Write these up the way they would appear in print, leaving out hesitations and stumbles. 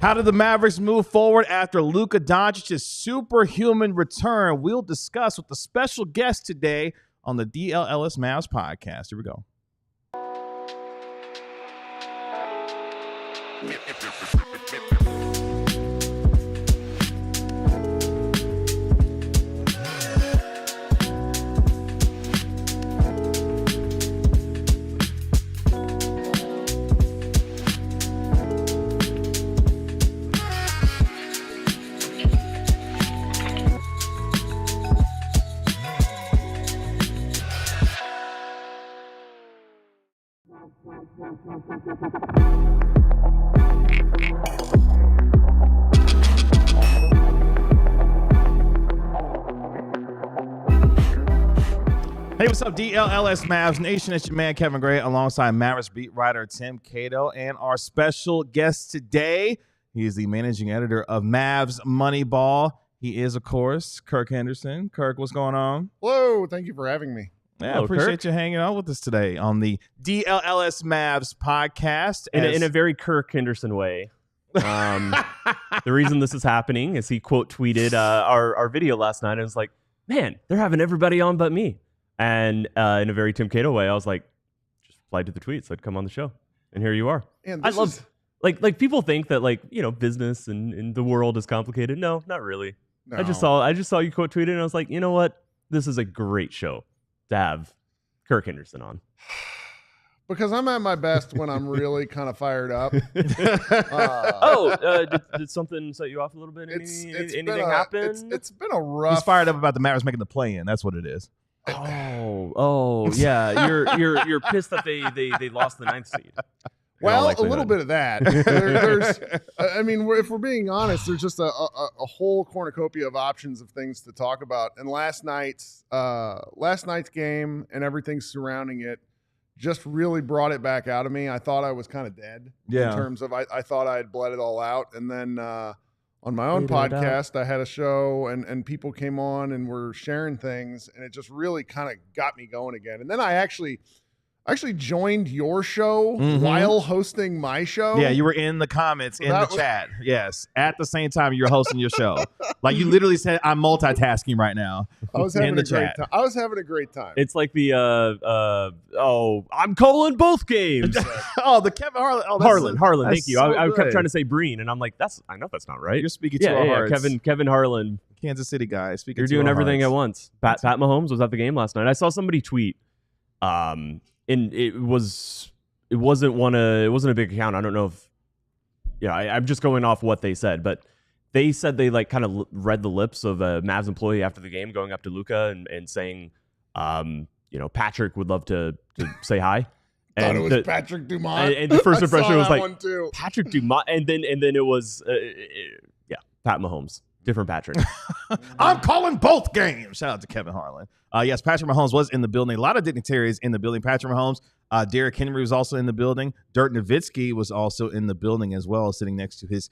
How did the Mavericks move forward after Luka Dončić's superhuman return? We'll discuss with a special guest today on the DLLS Mavs podcast. Here we go. Hey, what's up, DLLS Mavs Nation? It's your man, Kevin Gray, alongside Mavericks beat writer Tim Cato, and our special guest today. He is the managing editor of Mavs Moneyball. He is, of course, Kirk Henderson. Kirk, what's going on? Hello. Thank you for having me. Yeah, I appreciate you hanging out with us today on the DLLS Mavs podcast. In a very Kirk Henderson way. The reason this is happening is he quote tweeted our video last night and was like, man, they're having everybody on but me. And in a very Tim Cato way, I was like, just replied to the tweet, said, come on the show. And here you are. And I love, like people think that business and the world is complicated. No, not really. No. I just saw you quote tweeted and I was like, you know what? This is a great show to have Kirk Henderson on. Because I'm at my best when I'm really kind of fired up. Did something set you off a little bit? Anything happen? It's been a rough. He's fired up about the Mavericks making the play-in. That's what it is. Oh, yeah. You're pissed that they lost the 9th seed. Well, a little bit of that. If we're being honest, there's just a whole cornucopia of options of things to talk about. And last night's game and everything surrounding it just really brought it back out of me. I thought I was kind of dead in terms of I thought I had bled it all out. And then on my own podcast, I had a show and people came on and were sharing things, and it just really kind of got me going again. And then I actually joined your show while hosting my show. Yeah, you were in the comments, in the chat. Yes, at the same time you were hosting your show. Like you literally said, I'm multitasking right now. I was having a great time. I was having a great time. It's like the I'm calling both games. The Kevin Harlan. Harlan. Thank you. I kept trying to say Breen, and I'm like, I know that's not right. You're speaking to our hearts. Kevin Harlan, Kansas City guy. You're doing everything at once. Pat Mahomes was at the game last night. I saw somebody tweet. And it wasn't a big account. I don't know if, I'm just going off what they said, but they said they kind of read the lips of a Mavs employee after the game, going up to Luka and saying, Patrick would love to say hi. Thought it was Patrick Dumont. And the first impression was like Patrick Dumont, and then it was Pat Mahomes. Different Patrick. I'm calling both games. Shout out to Kevin Harlan. Yes, Patrick Mahomes was in the building. A lot of dignitaries in the building. Patrick Mahomes, Derrick Henry was also in the building. Dirk Nowitzki was also in the building as well, sitting next to his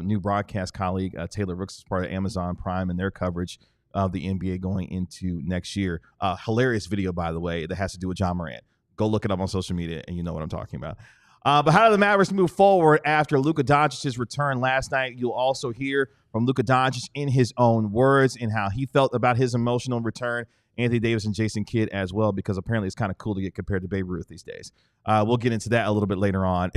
new broadcast colleague, Taylor Rooks, as part of Amazon Prime and their coverage of the NBA going into next year. Hilarious video, by the way, that has to do with John Morant. Go look it up on social media, and you know what I'm talking about. But how do the Mavericks move forward after Luka Dončić's return last night? You'll also hear from Luka Dončić in his own words and how he felt about his emotional return. Anthony Davis and Jason Kidd as well, because apparently it's kind of cool to get compared to Babe Ruth these days. We'll get into that a little bit later on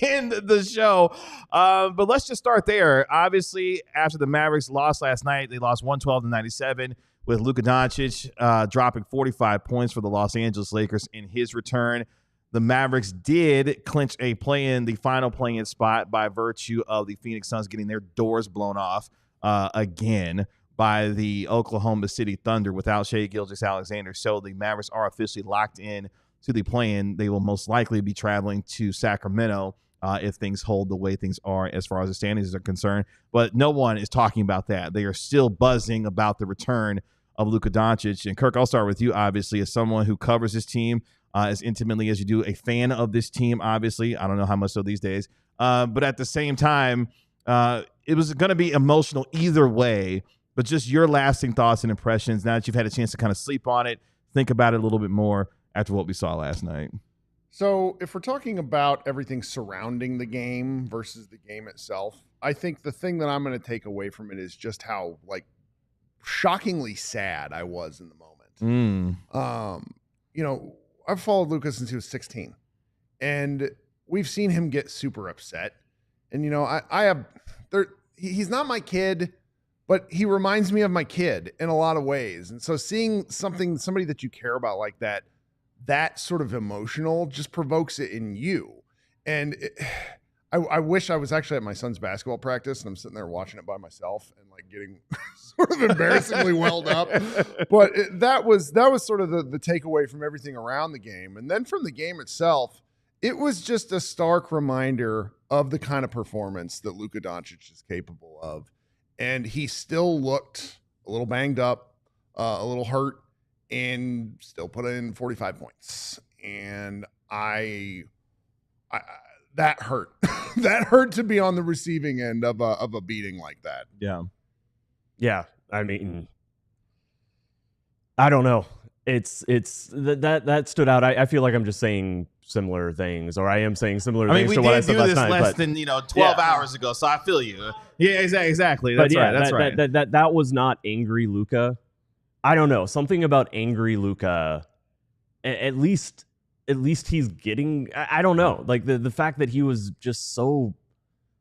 in the show. But let's just start there. Obviously, after the Mavericks lost last night, they lost 112-97 with Luka Dončić dropping 45 points for the Los Angeles Lakers in his return. The Mavericks did clinch the final play-in spot by virtue of the Phoenix Suns getting their doors blown off again by the Oklahoma City Thunder without Shai Gilgeous-Alexander. So the Mavericks are officially locked in to the play-in. They will most likely be traveling to Sacramento if things hold the way things are as far as the standings are concerned. But no one is talking about that. They are still buzzing about the return of Luka Dončić. And Kirk, I'll start with you, obviously, as someone who covers this team as intimately as you do, a fan of this team, obviously. I don't know how much so these days. But at the same time, it was going to be emotional either way. But just your lasting thoughts and impressions now that you've had a chance to kind of sleep on it, think about it a little bit more after what we saw last night. So if we're talking about everything surrounding the game versus the game itself, I think the thing that I'm going to take away from it is just how like shockingly sad I was in the moment. I've followed Luka since he was 16, and we've seen him get super upset. And he's not my kid, but he reminds me of my kid in a lot of ways. And so seeing somebody that you care about like that sort of emotional just provokes it in you. And I wish I was actually at my son's basketball practice and I'm sitting there watching it by myself and like getting sort of embarrassingly welled up. But that was sort of the takeaway from everything around the game. And then from the game itself, it was just a stark reminder of the kind of performance that Luka Dončić is capable of. And he still looked a little banged up, a little hurt, and still put in 45 points. And that hurt. That hurt to be on the receiving end of a beating like that. Yeah. Yeah. I mean, I don't know. It's that stood out. I feel like I'm just saying similar things, or I am saying similar things to what I said last night. We did do this less than 12 hours ago, so I feel you. Yeah, exactly. That's right. That's right. That was not angry Luka. I don't know, something about angry Luka. At least he's getting. I don't know, like the fact that he was just so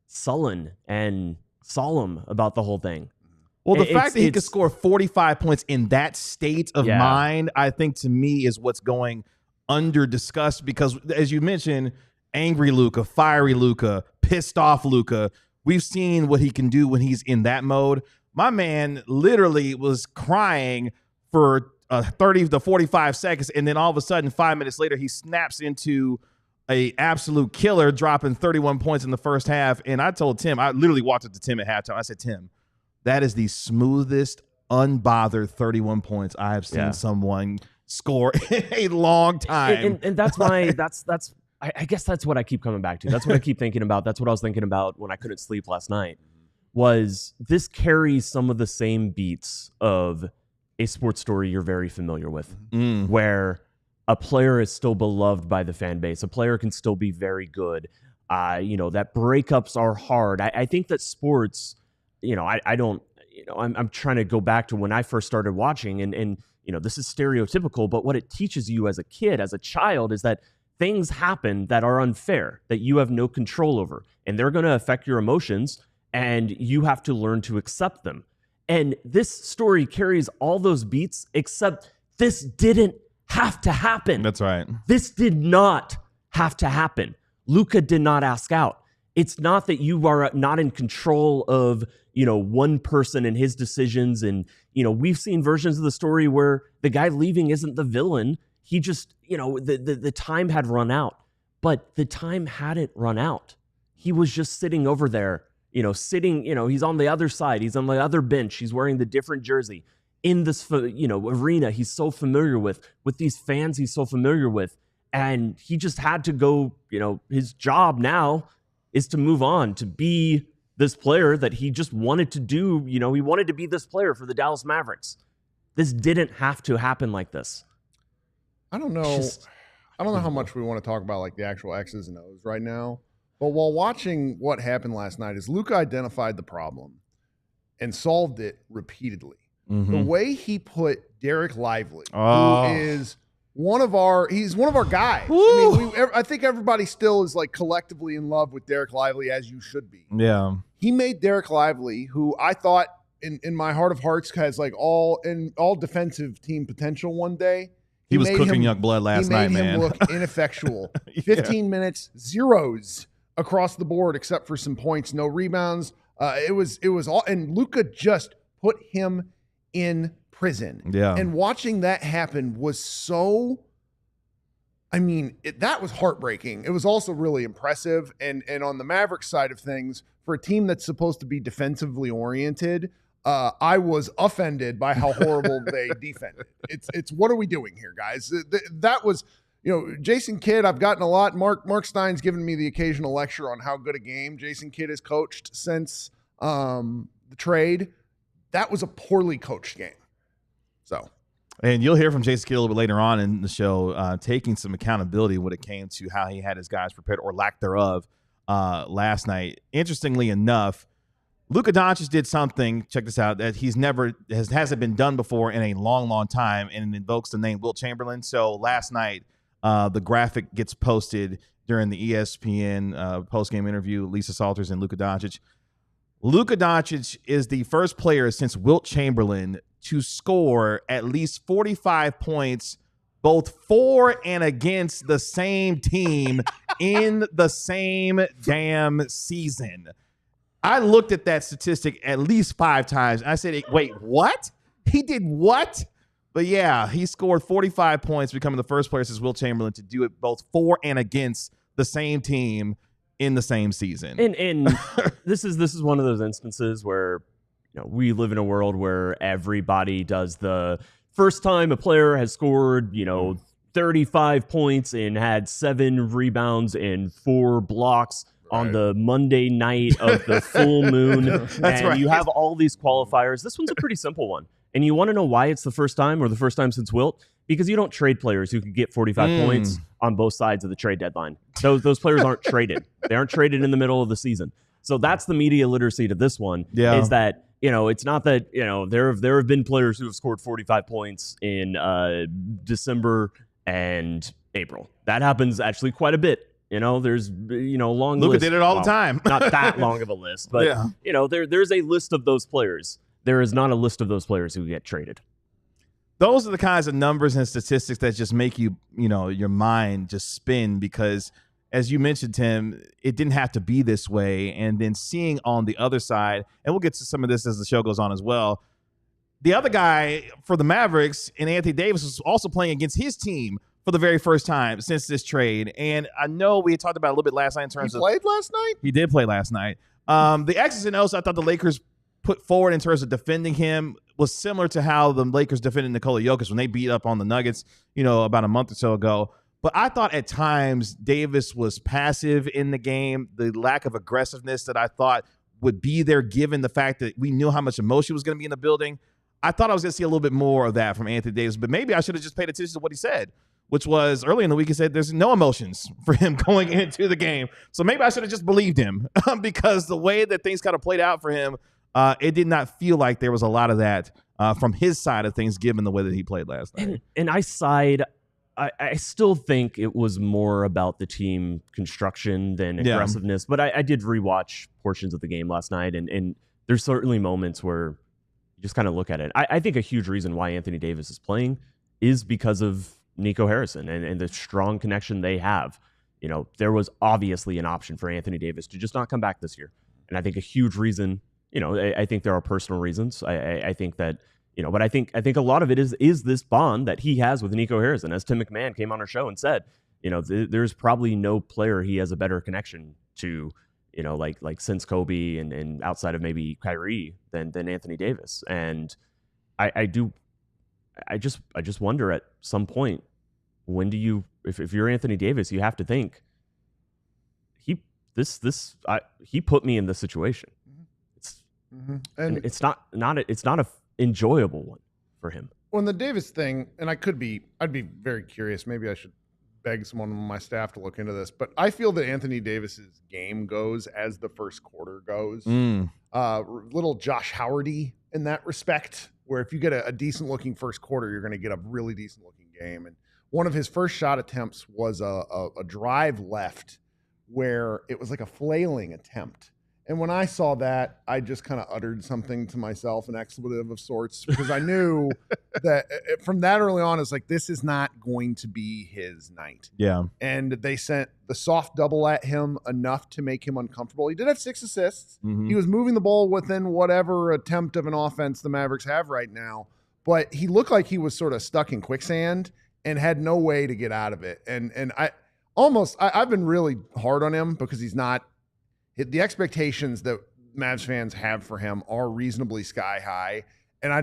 sullen and solemn about the whole thing. Well, the fact that he could score 45 points in that state of mind, I think to me is what's going under discussed, because as you mentioned, angry Luka, fiery Luka, pissed off Luka, we've seen what he can do when he's in that mode. My man literally was crying for 30 to 45 seconds, and then all of a sudden 5 minutes later he snaps into a absolute killer, dropping 31 points in the first half. And I told Tim, I literally walked up to Tim at halftime, I said, Tim, that is the smoothest, unbothered 31 points I have seen someone score in a long time. And that's why I guess that's what I keep coming back to. That's what I keep thinking about. That's what I was thinking about when I couldn't sleep last night. Was this carries some of the same beats of a sports story you're very familiar with, where a player is still beloved by the fan base. A player can still be very good. That breakups are hard. I think that sports, I'm trying to go back to when I first started watching, and this is stereotypical, but what it teaches you as a kid, as a child, is that things happen that are unfair, that you have no control over, and they're going to affect your emotions, and you have to learn to accept them. And this story carries all those beats, except this didn't have to happen. That's right. This did not have to happen. Luka did not ask out. It's not that you are not in control of, one person and his decisions. And, we've seen versions of the story where the guy leaving isn't the villain. He just, the time had run out. But the time hadn't run out. He was just sitting over there, he's on the other side. He's on the other bench. He's wearing the different jersey in this, arena he's so familiar with these fans he's so familiar with. And he just had to go, his job now is to move on, to be this player that he just wanted to do. He wanted to be this player for the Dallas Mavericks. This didn't have to happen like this. I don't know. I don't know how much we want to talk about like the actual X's and O's right now. But while watching what happened last night, is Luka identified the problem and solved it repeatedly. The way he put Derek Lively, who is he's one of our guys. I think everybody still is like collectively in love with Derek Lively, as you should be. Yeah. He made Derek Lively, who I thought in my heart of hearts has like all defensive team potential one day. He was cooking young blood last night, man. He made him look ineffectual. 15 minutes, zeros across the board, except for some points, no rebounds. It was all, and Luka just put him in prison. Yeah. And watching that happen was so, that was heartbreaking. It was also really impressive. And on the Mavericks side of things, for a team that's supposed to be defensively oriented, I was offended by how horrible they defended. It's what are we doing here, guys? That was, Jason Kidd, I've gotten a lot. Mark Stein's given me the occasional lecture on how good a game Jason Kidd has coached since the trade. That was a poorly coached game. So And you'll hear from Jason Kidd a little bit later on in the show, taking some accountability when it came to how he had his guys prepared or lack thereof last night. Interestingly enough, Luka Dončić did something, check this out, that hasn't been done before in a long, long time, and it invokes the name Wilt Chamberlain. So last night, the graphic gets posted during the ESPN postgame interview, Lisa Salters and Luka Dončić. Luka Dončić is the first player since Wilt Chamberlain to score at least 45 points both for and against the same team in the same damn season. I looked at that statistic at least 5 times. And I said, wait, what? He did what? But yeah, he scored 45 points, becoming the first player since Wilt Chamberlain to do it both for and against the same team in the same season. And this is one of those instances where we live in a world where everybody does the first time a player has scored, 35 points and had 7 rebounds and 4 blocks on the Monday night of the full moon. That's and right. You have all these qualifiers. This one's a pretty simple one. And you want to know why it's the first time or the first time since Wilt? Because you don't trade players who could get 45 points on both sides of the trade deadline. Those players aren't traded. They aren't traded in the middle of the season. So that's the media literacy to this one, is that, it's not that, there have been players who have scored 45 points in December and April. That happens actually quite a bit. There's, long Luka list. did it all the time. Not that long of a list, but, there's a list of those players. There is not a list of those players who get traded. Those are the kinds of numbers and statistics that just make you, your mind just spin because, as you mentioned, Tim, it didn't have to be this way. And then seeing on the other side, and we'll get to some of this as the show goes on as well, the other guy for the Mavericks, and Anthony Davis, was also playing against his team for the very first time since this trade. And I know we had talked about it a little bit last night in terms of... He played last night? He did play last night. The X's and O's I thought the Lakers put forward in terms of defending him was similar to how the Lakers defended Nikola Jokic when they beat up on the Nuggets, about a month or so ago. But I thought at times Davis was passive in the game. The lack of aggressiveness that I thought would be there given the fact that we knew how much emotion was going to be in the building. I thought I was going to see a little bit more of that from Anthony Davis, but maybe I should have just paid attention to what he said, which was early in the week, he said there's no emotions for him going into the game. So maybe I should have just believed him because the way that things kind of played out for him, it did not feel like there was a lot of that from his side of things, given the way that he played last night. And I still think it was more about the team construction than aggressiveness, but I did rewatch portions of the game last night, and there's certainly moments where you just kind of look at it. I think a huge reason why Anthony Davis is playing is because of Nico Harrison and the strong connection they have. There was obviously an option for Anthony Davis to just not come back this year. And I think a huge reason, I think there are personal reasons. I think that, but I think a lot of it is this bond that he has with Nico Harrison. As Tim McMahon came on our show and said, there's probably no player he has a better connection to, like since Kobe and outside of maybe Kyrie than Anthony Davis. And I just wonder at some point, when do you, if you're Anthony Davis, you have to think he put me in this situation. And it's not a enjoyable one for him. When the Davis thing, and I'd be very curious. Maybe I should beg someone on my staff to look into this, but I feel that Anthony Davis's game goes as the first quarter goes. Little Josh Howardy in that respect, where if you get a decent looking first quarter, you're going to get a really decent looking game. And one of his first shot attempts was a drive left where it was like a flailing attempt. And when I saw that, I just kind of uttered something to myself, an expletive of sorts, because I knew that from that early on, it's like, this is not going to be his night. Yeah. And they sent the soft double at him enough to make him uncomfortable. He did have 6 assists. He was moving the ball within whatever attempt of an offense the Mavericks have right now. But he looked like he was sort of stuck in quicksand and had no way to get out of it. And I've been really hard on him because he's not. The expectations that Mavs fans have for him are reasonably sky high. And I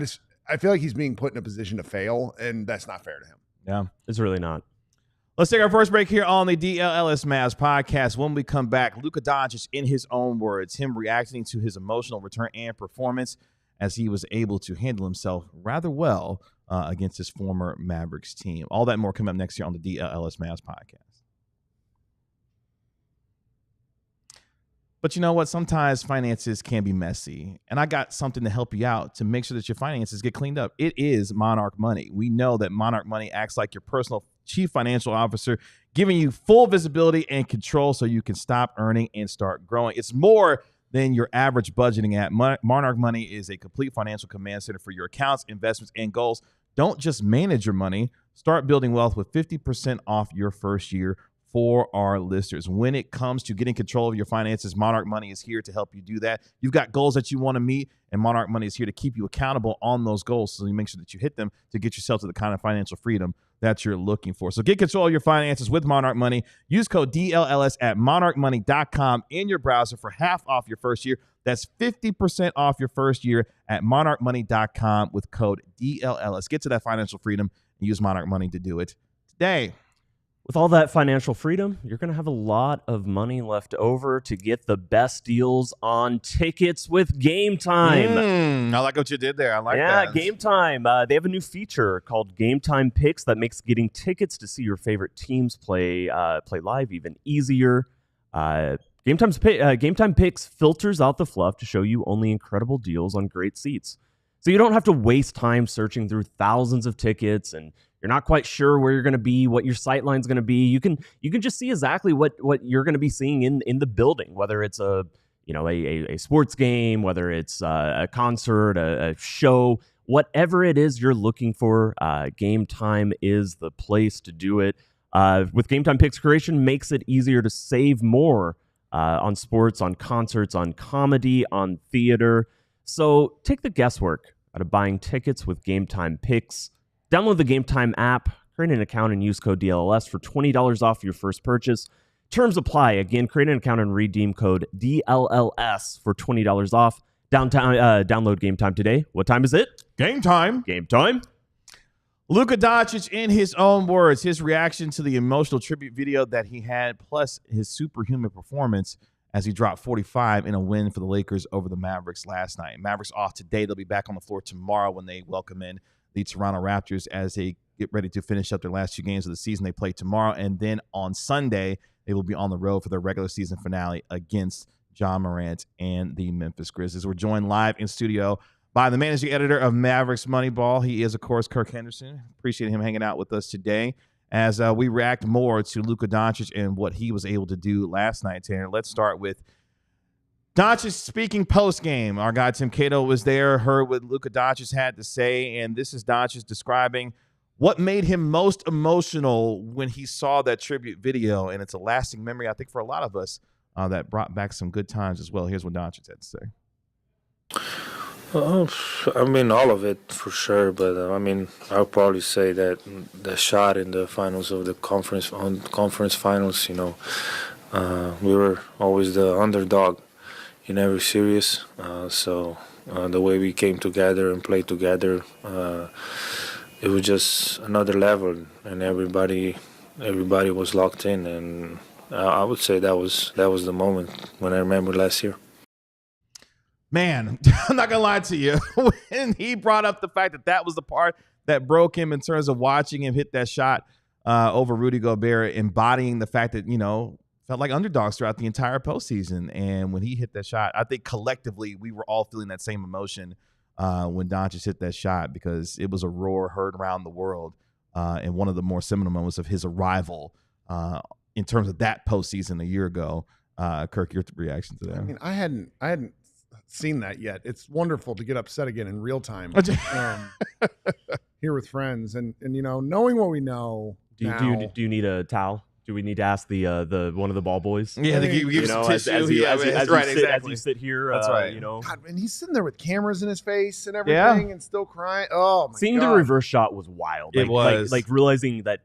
feel like he's being put in a position to fail, and that's not fair to him. Yeah, it's really not. Let's take our first break here on the DLLS Mavs podcast. When we come back, Luka Dončić, in his own words, him reacting to his emotional return and performance as he was able to handle himself rather well against his former Mavericks team. All that and more coming up next year on the DLLS Mavs podcast. But you know what? Sometimes finances can be messy, and I got something to help you out to make sure that your finances get cleaned up. It is Monarch Money. We know that Monarch Money acts like your personal chief financial officer, giving you full visibility and control so you can stop earning and start growing. It's more than your average budgeting app. Monarch Money is a complete financial command center for your accounts, investments, and goals. Don't just manage your money. Start building wealth with 50% off your first year for our listeners. When it comes to getting control of your finances, Monarch Money is here to help you do that. You've got goals that you want to meet, and Monarch Money is here to keep you accountable on those goals so you make sure that you hit them to get yourself to the kind of financial freedom that you're looking for. So get control of your finances with Monarch Money. Use code DLLS at monarchmoney.com in your browser for half off your first year. That's 50% off your first year at monarchmoney.com with code DLLS. Get to that financial freedom and use Monarch Money to do it today. With all that financial freedom, you're going to have a lot of money left over to get the best deals on tickets with Game Time. I like what you did there. I like that. Yeah, Game Time. They have a new feature called Game Time Picks that makes getting tickets to see your favorite teams play live even easier. Game Time Picks filters out the fluff to show you only incredible deals on great seats. So you don't have to waste time searching through thousands of tickets and you're not quite sure where you're going to be, what your sight line's going to be. You can just see exactly what you're going to be seeing in the building, whether it's a sports game, whether it's a concert, a show, whatever it is you're looking for. Game Time is the place to do it. With Game Time Picks, creation makes it easier to save more on sports, on concerts, on comedy, on theater. So take the guesswork out of buying tickets with Game Time Picks. Download the Game Time app, create an account, and use code DLLS for $20 off your first purchase. Terms apply. Again, create an account and redeem code DLLS for $20 off. Download Game Time today. What time is it? Game time. Game time. Luka Dončić, in his own words, his reaction to the emotional tribute video that he had, plus his superhuman performance as he dropped 45 in a win for the Lakers over the Mavericks last night. Mavericks off today. They'll be back on the floor tomorrow when they welcome in the Toronto Raptors as they get ready to finish up their last 2 games of the season. They play tomorrow, and then on Sunday, they will be on the road for their regular season finale against John Morant and the Memphis Grizzlies. We're joined live in studio by the managing editor of Mavericks Moneyball. He is, of course, Kirk Henderson. Appreciate him hanging out with us today as we react more to Luka Dončić and what he was able to do last night, Tanner. Let's start with Dončić speaking post-game. Our guy Tim Cato was there, heard what Luka Dončić had to say, and this is Dončić describing what made him most emotional when he saw that tribute video, and it's a lasting memory, I think, for a lot of us that brought back some good times as well. Here's what Dončić had to say. Well, I mean, all of it for sure, but I mean, I'll probably say that the shot in the finals of the conference finals, we were always the underdog in every series. So the way we came together and played together, it was just another level, and everybody was locked in, and I would say that was the moment when I remember last year. Man, I'm not going to lie to you. When he brought up the fact that was the part that broke him in terms of watching him hit that shot over Rudy Gobert, embodying the fact that, felt like underdogs throughout the entire postseason. And when he hit that shot, I think collectively we were all feeling that same emotion when Dončić hit that shot, because it was a roar heard around the world and one of the more seminal moments of his arrival in terms of that postseason a year ago. Kirk, your reaction to that? I mean, I hadn't seen that yet. It's wonderful to get upset again in real time here with friends, and knowing what we know. Do you need a towel? Do we need to ask the one of the ball boys? Yeah, they give some tissue. As you sit here, that's right. God, and he's sitting there with cameras in his face and everything, and still crying. Oh my God! Seeing the reverse shot was wild. It was like realizing that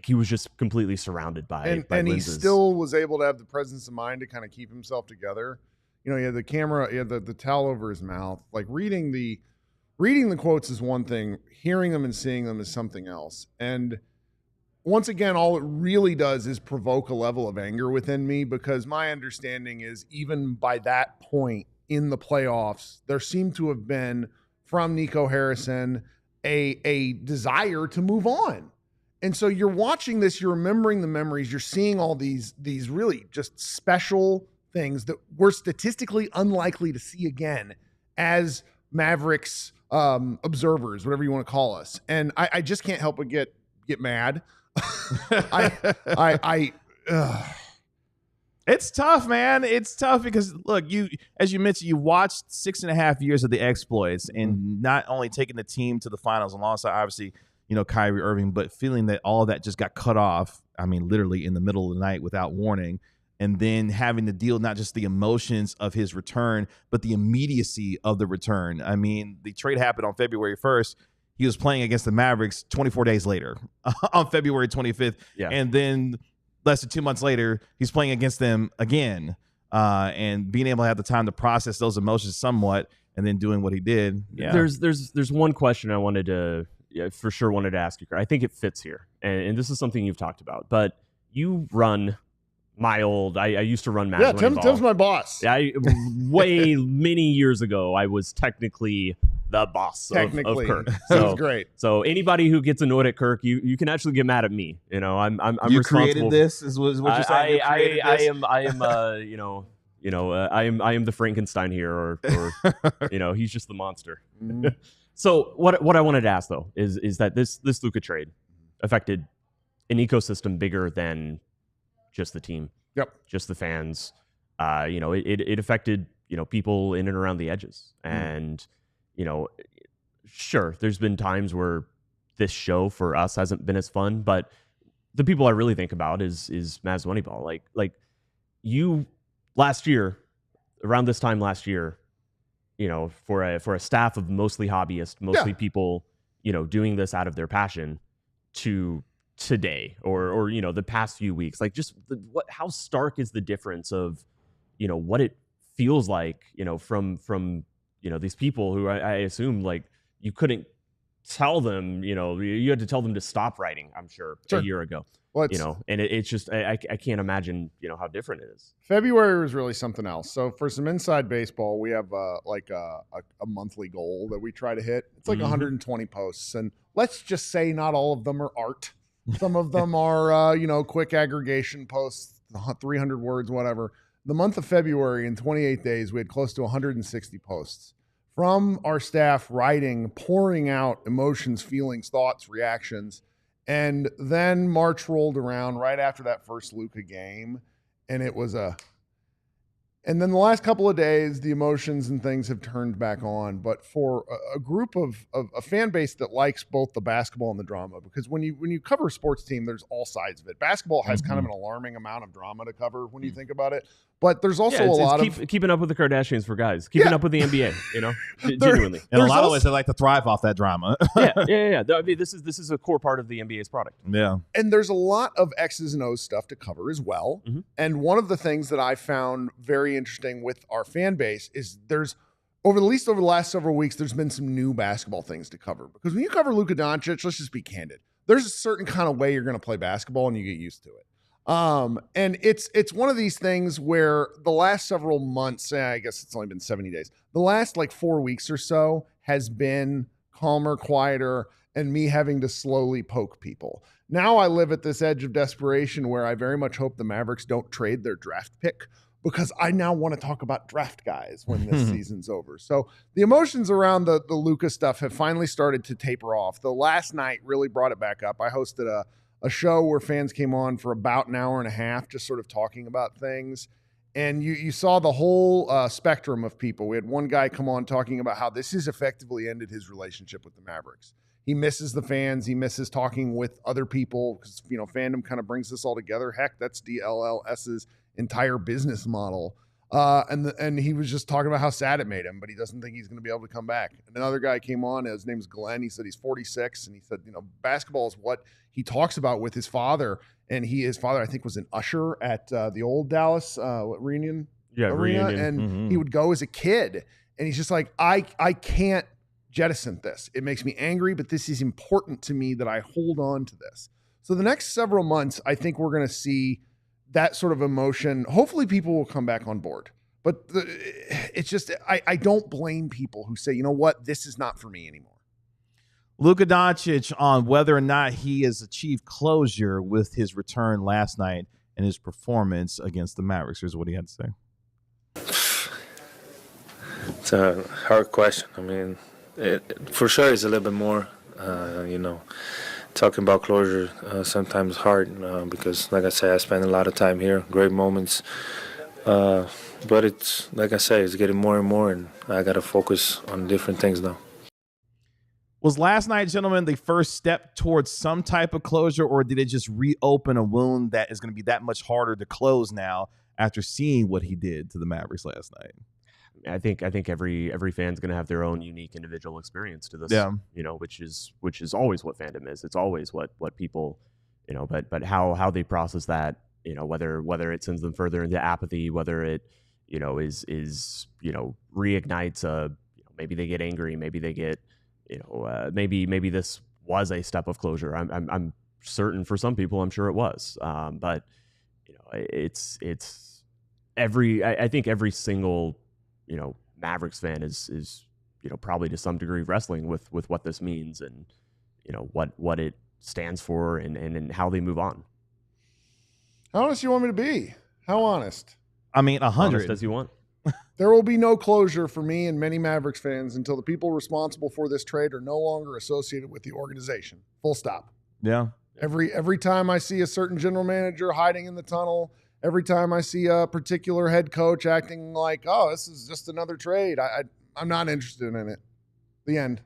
he was just completely surrounded by and he lenses. Still was able to have the presence of mind to kind of keep himself together. He had the camera, he had the towel over his mouth. Like reading the quotes is one thing, hearing them and seeing them is something else. And once again, all it really does is provoke a level of anger within me, because my understanding is even by that point in the playoffs, there seemed to have been from Nico Harrison a desire to move on. And so you're watching this, you're remembering the memories, you're seeing all these really just special things that we're statistically unlikely to see again as Mavericks observers, whatever you want to call us. And I just can't help but get mad. It's tough, man. It's tough because look, as you mentioned, you watched 6.5 years of the exploits and not only taking the team to the finals alongside obviously, Kyrie Irving, but feeling that all of that just got cut off. I mean, literally in the middle of the night without warning. And then having to deal not just the emotions of his return, but the immediacy of the return. I mean, the trade happened on February 1st. He was playing against the Mavericks 24 days later on February 25th. Yeah. And then less than 2 months later, he's playing against them again. And being able to have the time to process those emotions somewhat and then doing what he did. Yeah. There's one question I wanted to ask you. I think it fits here. And this is something you've talked about. But you run I used to run Mavs. Yeah, Tim's my boss. Way many years ago, I was technically the boss of Kirk. So it was great. So anybody who gets annoyed at Kirk, you can actually get mad at me. I'm you responsible. Created this is what you're saying. I am the Frankenstein here, or he's just the monster. So what I wanted to ask though is that this Luka trade affected an ecosystem bigger than just the team. Yep. Just the fans. It affected, people in and around the edges. And, sure, there's been times where this show for us hasn't been as fun, but the people I really think about is Mavs Moneyball. Like you last year, around this time last year, for a staff of mostly hobbyists, mostly people, doing this out of their passion to today or the past few weeks, like just how stark is the difference of what it feels like from these people who I assume like you couldn't tell them, you had to tell them to stop writing, I'm sure. A year ago. Well, and it's just I can't imagine how different it is. February was really something else. So for some inside baseball, we have a monthly goal that we try to hit. It's like 120 posts, and let's just say not all of them are art. Some of them are, quick aggregation posts, 300 words, whatever. The month of February, in 28 days, we had close to 160 posts from our staff writing, pouring out emotions, feelings, thoughts, reactions. And then March rolled around right after that first Luka game, and it was and then the last couple of days, the emotions and things have turned back on. But for a group of a fan base that likes both the basketball and the drama, because when you cover a sports team, there's all sides of it. Basketball has kind of an alarming amount of drama to cover when you think about it. But there's also a lot of keeping up with the Kardashians for guys, keeping up with the NBA, genuinely. In a lot of ways, they like to thrive off that drama. yeah. I mean, this is a core part of the NBA's product. Yeah. And there's a lot of X's and O's stuff to cover as well. Mm-hmm. And one of the things that I found very interesting with our fan base is there's over the last several weeks, there's been some new basketball things to cover. Because when you cover Luka Dončić, let's just be candid, there's a certain kind of way you're going to play basketball and you get used to it. And it's one of these things where the last several months, I guess it's only been 70 days, the last like 4 weeks or so has been calmer, quieter, and me having to slowly poke people. Now I live at this edge of desperation where I very much hope the Mavericks don't trade their draft pick, because I now want to talk about draft guys when this season's over. So the emotions around the Luka stuff have finally started to taper off. The last night really brought it back up. I hosted a show where fans came on for about an hour and a half, just sort of talking about things. And you saw the whole spectrum of people. We had one guy come on talking about how this has effectively ended his relationship with the Mavericks. He misses the fans. He misses talking with other people because, fandom kind of brings this all together. Heck, that's DLLS's entire business model. And he was just talking about how sad it made him, but he doesn't think he's going to be able to come back. And another guy came on, his name's Glenn. He said he's 46, and he said, basketball is what he talks about with his father. And his father, I think, was an usher at the old Dallas Reunion Arena. Reunion. And he would go as a kid. And he's just like, I can't jettison this. It makes me angry, but this is important to me that I hold on to this. So the next several months, I think we're going to see that sort of emotion. Hopefully people will come back on board. But it's just I don't blame people who say, you know what, this is not for me anymore. Luka Dončić on whether or not he has achieved closure with his return last night and his performance against the Mavericks. Here's what he had to say. It's a hard question. I mean, for sure it's a little bit more, talking about closure sometimes hard because, like I say, I spend a lot of time here, great moments. But it's, like I say, it's getting more and more, and I got to focus on different things now. Was last night, gentlemen, the first step towards some type of closure, or did it just reopen a wound that is going to be that much harder to close now after seeing what he did to the Mavericks last night? I think every fan's going to have their own unique individual experience to this, which is always what fandom is. It's always what people, but how they process that, whether it sends them further into apathy, whether it, is reignites maybe they get angry, maybe they get, maybe this was a step of closure. I'm certain for some people, I'm sure it was, but it's I think every single Mavericks fan is probably to some degree wrestling with what this means and what it stands for and how they move on. How honest you want me to be? How honest? I mean, 100 honest as you want. There will be no closure for me and many Mavericks fans until the people responsible for this trade are no longer associated with the organization. Full stop. Yeah. Every time I see a certain general manager hiding in the tunnel, every time I see a particular head coach acting like, oh, this is just another trade, I'm not interested in it. The end.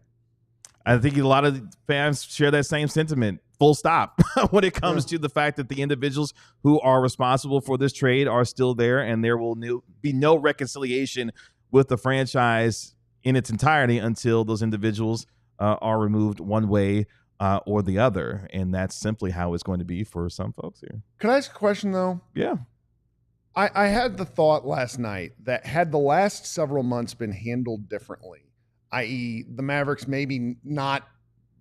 I think a lot of fans share that same sentiment. Full stop. When it comes to the fact that the individuals who are responsible for this trade are still there, and there will be no reconciliation with the franchise in its entirety until those individuals are removed one way or the other. And that's simply how it's going to be for some folks here. Could I ask a question, though? Yeah. I had the thought last night that had the last several months been handled differently, i.e. the Mavericks maybe not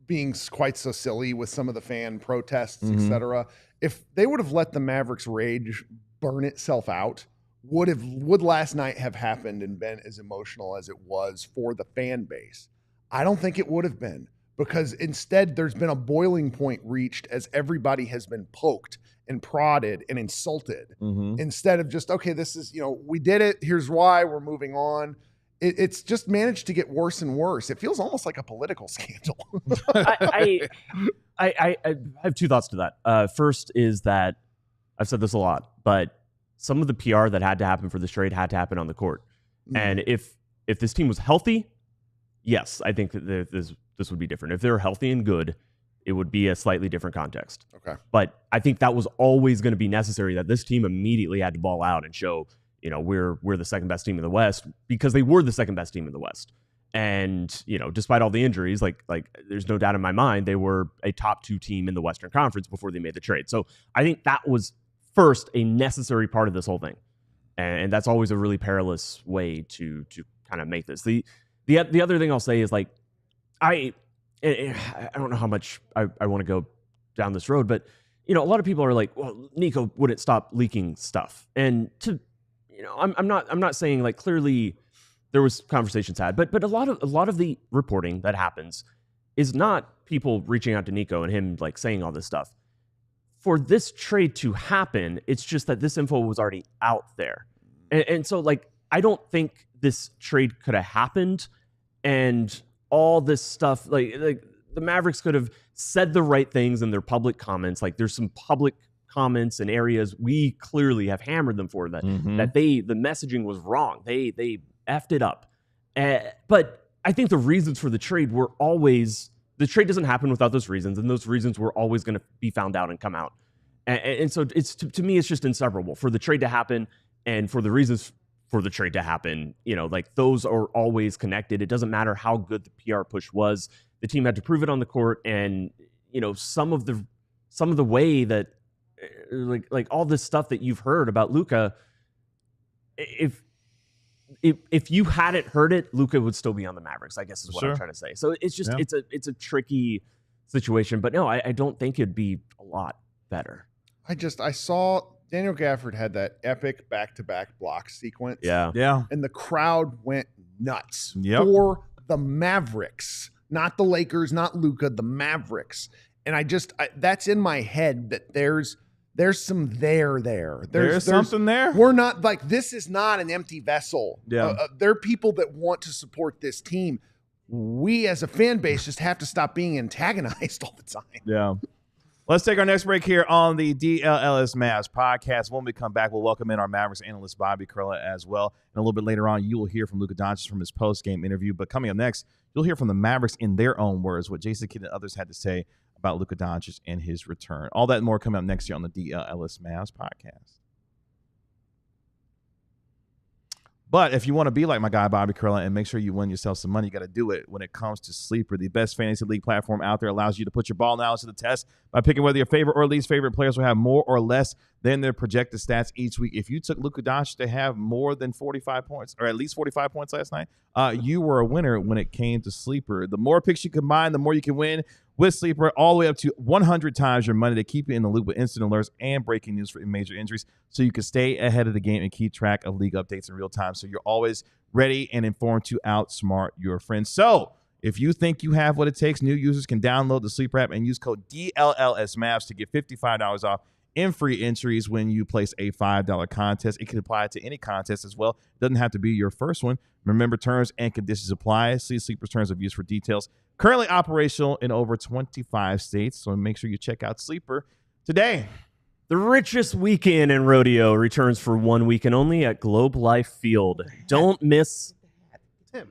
being quite so silly with some of the fan protests, etc. If they would have let the Mavericks rage burn itself out, would last night have happened and been as emotional as it was for the fan base? I don't think it would have been, because instead there's been a boiling point reached as everybody has been poked and prodded and insulted instead of just, okay, this is, we did it. Here's why we're moving on. It's just managed to get worse and worse. It feels almost like a political scandal. I have two thoughts to that. First is that I've said this a lot, but some of the PR that had to happen for this trade had to happen on the court. And if this team was healthy, yes, I think that this would be different. If they're healthy and good, it would be a slightly different context. Okay. But I think that was always going to be necessary, that this team immediately had to ball out and show, we're the second best team in the West, because they were the second best team in the West. And, despite all the injuries, like there's no doubt in my mind, they were a top 2 team in the Western Conference before they made the trade. So I think that was first a necessary part of this whole thing. And that's always a really perilous way to kind of make this. The other thing I'll say is, like, I don't know how much I want to go down this road, but, a lot of people are like, well, Nico wouldn't stop leaking stuff. And I'm not saying, like, clearly there was conversations had, but a lot of the reporting that happens is not people reaching out to Nico and him, like, saying all this stuff. For this trade to happen, it's just that this info was already out there. And so, like, I don't think this trade could have happened, and all this stuff, like the Mavericks could have said the right things in their public comments. Like, there's some public comments and areas we clearly have hammered them for that the messaging was wrong. They effed it up. But I think the reasons for the trade were always, the trade doesn't happen without those reasons, and those reasons were always going to be found out and come out. And so it's, to me, it's just inseparable for the trade to happen and for the reasons for the trade to happen. Like, those are always connected. It doesn't matter how good the PR push was. The team had to prove it on the court, and some of the way that like all this stuff that you've heard about Luka, if you hadn't heard it, Luka would still be on the Mavericks, I guess is what I'm trying to say. So it's just it's a tricky situation, but no, I don't think it'd be a lot better. I saw Daniel Gafford had that epic back-to-back block sequence. Yeah. And the crowd went nuts Yep. for the Mavericks, not the Lakers, not Luka, the Mavericks. And that's in my head that there's some there. There's something there. We're not like, this is not an empty vessel. Yeah. There are people that want to support this team. We as a fan base just have to stop being antagonized all the time. Yeah. Let's take our next break here on the DLLS Mavs podcast. When we come back, we'll welcome in our Mavericks analyst, Bobby Curla, as well. And a little bit later on, you will hear from Luka Dončić from his post-game interview. But coming up next, you'll hear from the Mavericks in their own words, what Jason Kidd and others had to say about Luka Dončić and his return. All that and more coming up next year on the DLLS Mavs podcast. But if you want to be like my guy, Bobby Curla, and make sure you win yourself some money, you got to do it when it comes to Sleeper. The best fantasy league platform out there allows you to put your ball knowledge to the test by picking whether your favorite or least favorite players will have more or less than their projected stats each week. If you took Luka Dončić to have more than 45 points, or at least 45 points last night, you were a winner when it came to Sleeper. The more picks you combine, the more you can win with Sleeper, all the way up to 100 times your money to keep you in the loop with instant alerts and breaking news for major injuries, so you can stay ahead of the game and keep track of league updates in real time, so you're always ready and informed to outsmart your friends. So if you think you have what it takes, new users can download the Sleeper app and use code DLLS Mavs to get $55 off in free entries when you place a $5 contest. It can apply to any contest as well. It doesn't have to be your first one. Remember, terms and conditions apply. See Sleeper's terms of use for details. Currently operational in over 25 states, so make sure you check out Sleeper today. The richest weekend in rodeo returns for 1 weekend only at Globe Life Field. Don't miss.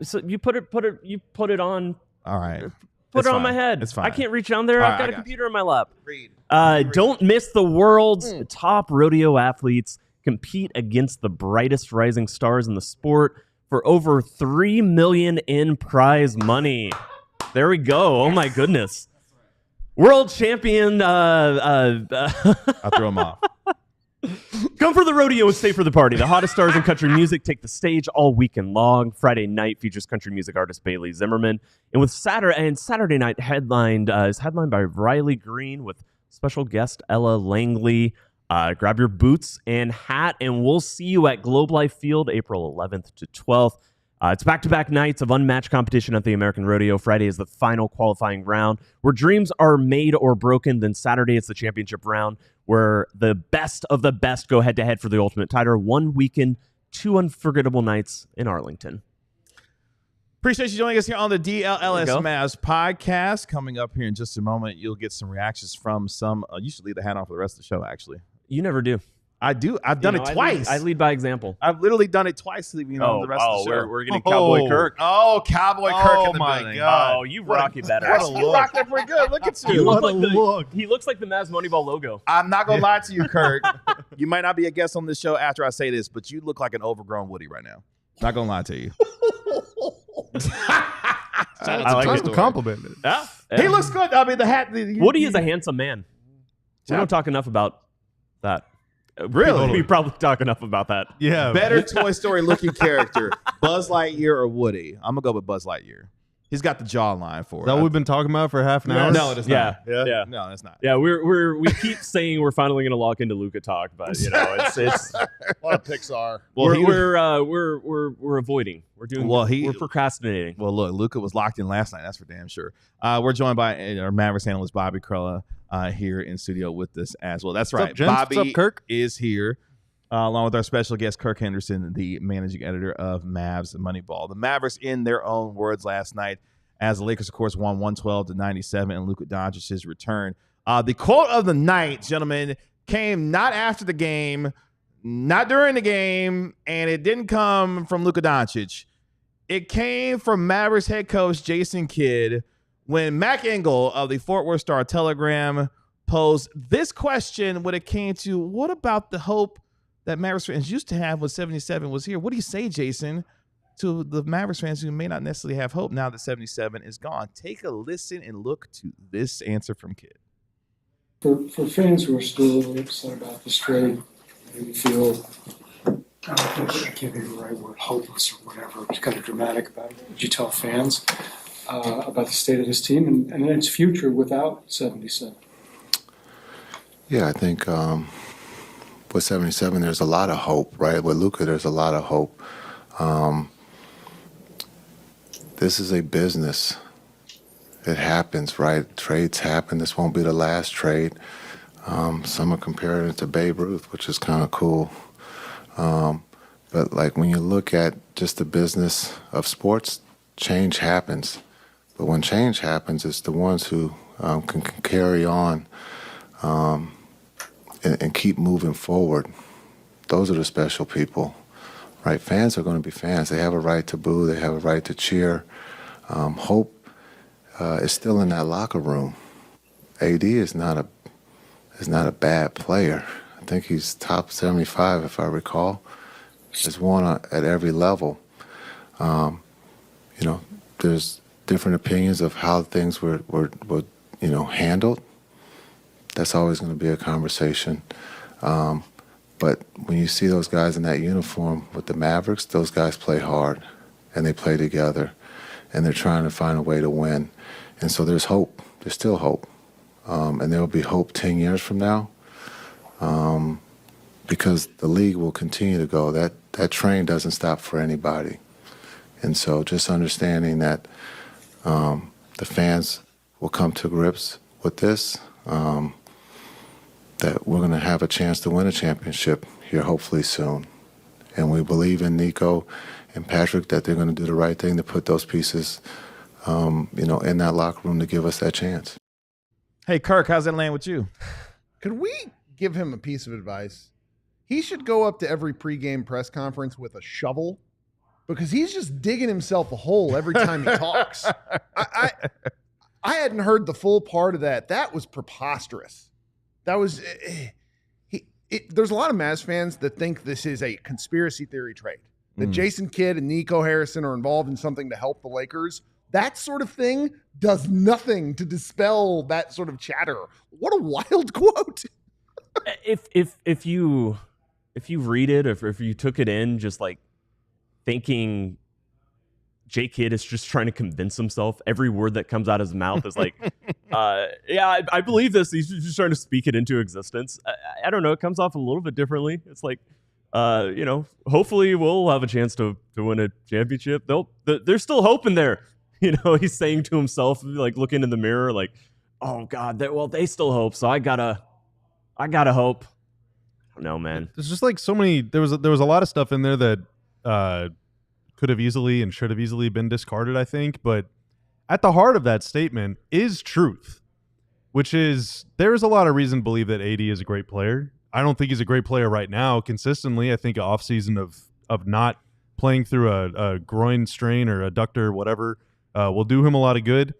So you put it on. All right. Put it on my head. It's fine. I can't reach down there. All I've right, got a computer in my lap. Read. Don't miss the world's top rodeo athletes compete against the brightest rising stars in the sport for over $3 million in prize money. There we go. Oh my goodness. World champion. I'll throw him off. Come for the rodeo and stay for the party. The hottest stars in country music take the stage all weekend long. Friday night features country music artist Bailey Zimmerman, and Saturday night is headlined by Riley Green with special guest Ella Langley. Grab your boots and hat, and we'll see you at Globe Life Field April 11th to 12th. It's back-to-back nights of unmatched competition at the American Rodeo. Friday is the final qualifying round where dreams are made or broken. Then Saturday it's the championship round where the best of the best go head-to-head for the ultimate title. 1 weekend, 2 unforgettable nights in Arlington. Appreciate you joining us here on the DLLS Mavs podcast. Coming up here in just a moment, you'll get some reactions from some. You should leave the hat on for the rest of the show, actually. You never do. I do. I've done it twice. I lead by example. I've literally done it twice, leaving on the rest of the show. We're getting Cowboy Kirk. Oh, Cowboy Kirk in the my building. God. Oh, you rock it better. You rock that pretty good. Look at you. He looks like the Mavs Moneyball logo. I'm not going to lie to you, Kirk. You might not be a guest on this show after I say this, but you look like an overgrown Woody right now. Not going to lie to you. I like it. Compliment. Yeah. He looks good. I mean, the hat. Woody is a handsome man. We don't talk enough about that. Really? We probably talk enough about that. Yeah. Better Toy Story looking character, Buzz Lightyear or Woody? I'm going to go with Buzz Lightyear. He's got the jawline for it. Is that what we've been talking about for half an hour? No, it is not. Yeah. No, it's not. Yeah, we keep saying we're finally going to lock into Luka talk, but it's A lot of Pixar. Well, we're avoiding. We're procrastinating. Well, look, Luka was locked in last night. That's for damn sure. We're joined by our Mavericks analyst, Bobby Curla, here in studio with us as well. That's right. What's up, Bobby What's up, Kirk? is here, along with our special guest, Kirk Henderson, the managing editor of Mavs Moneyball. The Mavericks, in their own words last night, as the Lakers, of course, won 112-97, and Luka Dončić's return. The quote of the night, gentlemen, came not after the game, not during the game, and it didn't come from Luka Dončić. It came from Mavericks head coach Jason Kidd when Mac Engel of the Fort Worth Star-Telegram posed this question when it came to what about the hope that Mavericks fans used to have when 77 was here? What do you say, Jason, to the Mavericks fans who may not necessarily have hope now that 77 is gone? Take a listen and look to this answer from Kidd. For fans who are still really upset about this trade, maybe feel, I can't think of the right word, hopeless or whatever, it's kind of dramatic about it. Would you tell fans about the state of this team and its future without 77? Yeah, I think with 77, there's a lot of hope, right? With Luka, there's a lot of hope. This is a business. It happens, right? Trades happen. This won't be the last trade. Some are comparing it to Babe Ruth, which is kind of cool. But like when you look at just the business of sports, change happens. But when change happens, it's the ones who can carry on and keep moving forward. Those are the special people, right? Fans are going to be fans. They have a right to boo. They have a right to cheer. Hope is still in that locker room. AD is not a bad player. I think he's top 75, if I recall. He's won at every level. There's different opinions of how things were handled. That's always going to be a conversation. But when you see those guys in that uniform with the Mavericks, those guys play hard, and they play together, and they're trying to find a way to win. And so there's hope. There's still hope. And there will be hope 10 years from now because the league will continue to go. That train doesn't stop for anybody. And so just understanding that the fans will come to grips with this, that we're going to have a chance to win a championship here hopefully soon. And we believe in Nico and Patrick that they're going to do the right thing to put those pieces, in that locker room to give us that chance. Hey, Kirk, how's that land with you? Could we give him a piece of advice? He should go up to every pregame press conference with a shovel because he's just digging himself a hole every time he talks. I hadn't heard the full part of that. That was preposterous. That was there's a lot of Mavs fans that think this is a conspiracy theory trade, that Jason Kidd and Nico Harrison are involved in something to help the Lakers. That sort of thing does nothing to dispel that sort of chatter. What a wild quote. If you read it, if you took it in, just like thinking J Kidd is just trying to convince himself, every word that comes out of his mouth is like, I believe this. He's just trying to speak it into existence. I don't know. It comes off a little bit differently. It's like, hopefully we'll have a chance to win a championship. There's still hope in there. He's saying to himself, like looking in the mirror, like, oh God, they still hope. So I gotta hope. I don't know, man. There's just like so many. There was a lot of stuff in there that could have easily and should have easily been discarded, I think. But at the heart of that statement is truth, which is there's a lot of reason to believe that AD is a great player. I don't think he's a great player right now consistently. I think an offseason of not playing through a groin strain or adductor, whatever, will do him a lot of good.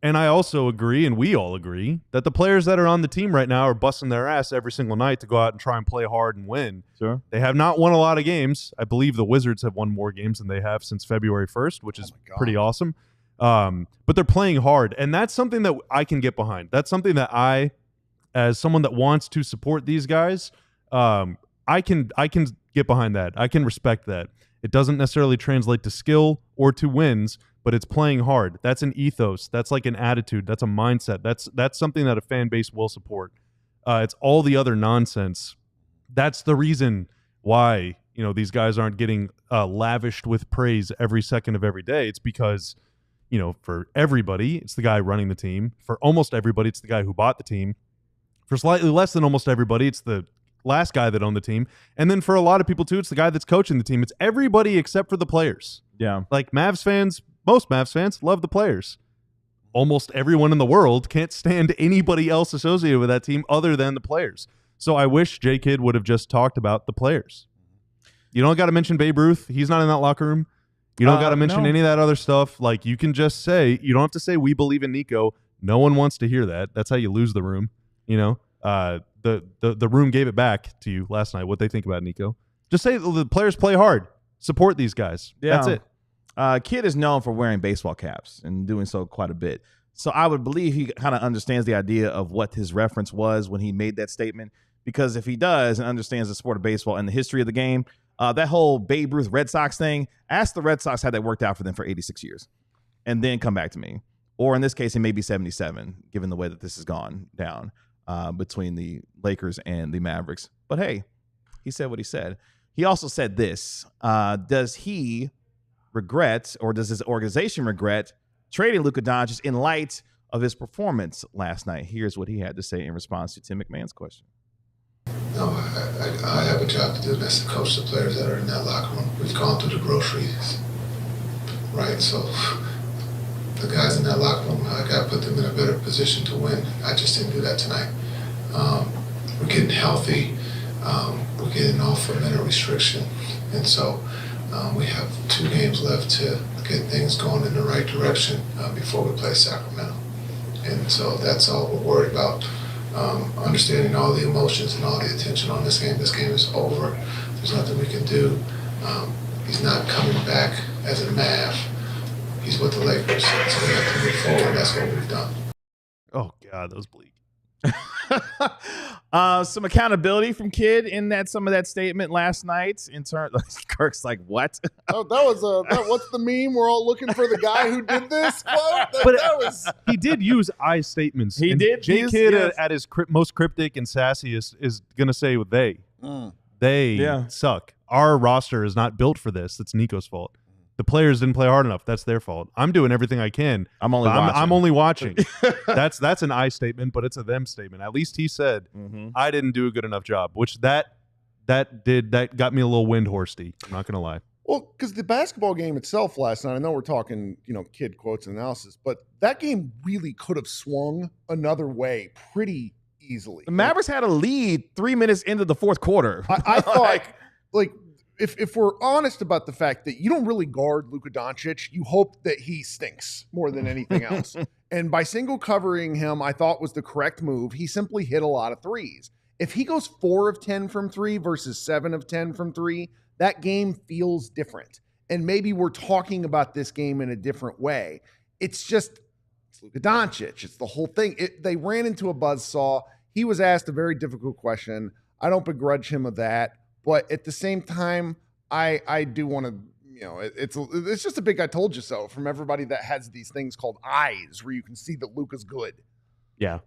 And I also agree, and we all agree, that the players that are on the team right now are busting their ass every single night to go out and try and play hard and win. Sure. They have not won a lot of games. I believe the Wizards have won more games than they have since February 1st, which is pretty awesome. But they're playing hard, and that's something that I can get behind. That's something that I, as someone that wants to support these guys, I can get behind that. I can respect that. It doesn't necessarily translate to skill or to wins, but it's playing hard. That's an ethos. That's like an attitude. That's a mindset. That's something that a fan base will support. It's all the other nonsense. That's the reason why these guys aren't getting lavished with praise every second of every day. It's because for everybody, it's the guy running the team. For almost everybody, it's the guy who bought the team. For slightly less than almost everybody, it's the last guy that owned the team. And then for a lot of people too, it's the guy that's coaching the team. It's everybody except for the players. Yeah. Like Mavs fans, most Mavs fans love the players. Almost everyone in the world can't stand anybody else associated with that team other than the players. So I wish J Kidd would have just talked about the players. You don't got to mention Babe Ruth. He's not in that locker room. You don't got to mention any of that other stuff. Like you can just say, you don't have to say we believe in Nico. No one wants to hear that. That's how you lose the room. The room gave it back to you last night. What they think about Nico. Just say the players play hard. Support these guys. Yeah. That's it. Kidd is known for wearing baseball caps and doing so quite a bit. So I would believe he kind of understands the idea of what his reference was when he made that statement. Because if he does and understands the sport of baseball and the history of the game, that whole Babe Ruth Red Sox thing, ask the Red Sox how that worked out for them for 86 years. And then come back to me. Or in this case, it may be 77, given the way that this has gone down between the Lakers and the Mavericks. But hey, he said what he said. He also said this. Does he regret, or does his organization regret, trading Luka Dončić in light of his performance last night? Here's what he had to say in response to Tim McMahon's question. No, I have a job to do, and that's to coach the players that are in that locker room. We've gone through the groceries, right? So the guys in that locker room, I got to put them in a better position to win. I just didn't do that tonight. We're getting healthy. We're getting off a minute restriction. And so we have 2 games left to get things going in the right direction before we play Sacramento. And so that's all we're worried about. Understanding all the emotions and all the attention on this game. This game is over. There's nothing we can do. He's not coming back as a Mav. He's with the Lakers. So we have to move forward. That's what we've done. Oh, God, that was bleak. Some accountability from Kidd in some of that statement last night. In terms, Kirk's like, what? Oh, that was what's the meme? We're all looking for the guy who did this quote. That was. He did use I statements. He did. J Kidd at his most cryptic and sassiest is gonna say they. They suck. Our roster is not built for this. It's Nico's fault. The players didn't play hard enough. That's their fault. I'm doing everything I can. I'm only watching. That's an I statement, but it's a them statement. At least he said I didn't do a good enough job, which that got me a little windhorsey. I'm not gonna lie. Well, because the basketball game itself last night, I know we're talking, Kidd quotes and analysis, but that game really could have swung another way pretty easily. The Mavericks had a lead 3 minutes into the fourth quarter. I thought, if we're honest about the fact that you don't really guard Luka Dončić, you hope that he stinks more than anything else. And by single covering him, I thought was the correct move. He simply hit a lot of threes. If he goes 4 of 10 from 3 versus 7 of 10 from 3, that game feels different. And maybe we're talking about this game in a different way. It's Luka Dončić. It's the whole thing. They ran into a buzzsaw. He was asked a very difficult question. I don't begrudge him of that. But at the same time, I do want to, it's just a big I told you so from everybody that has these things called eyes where you can see that Luka's good. Yeah.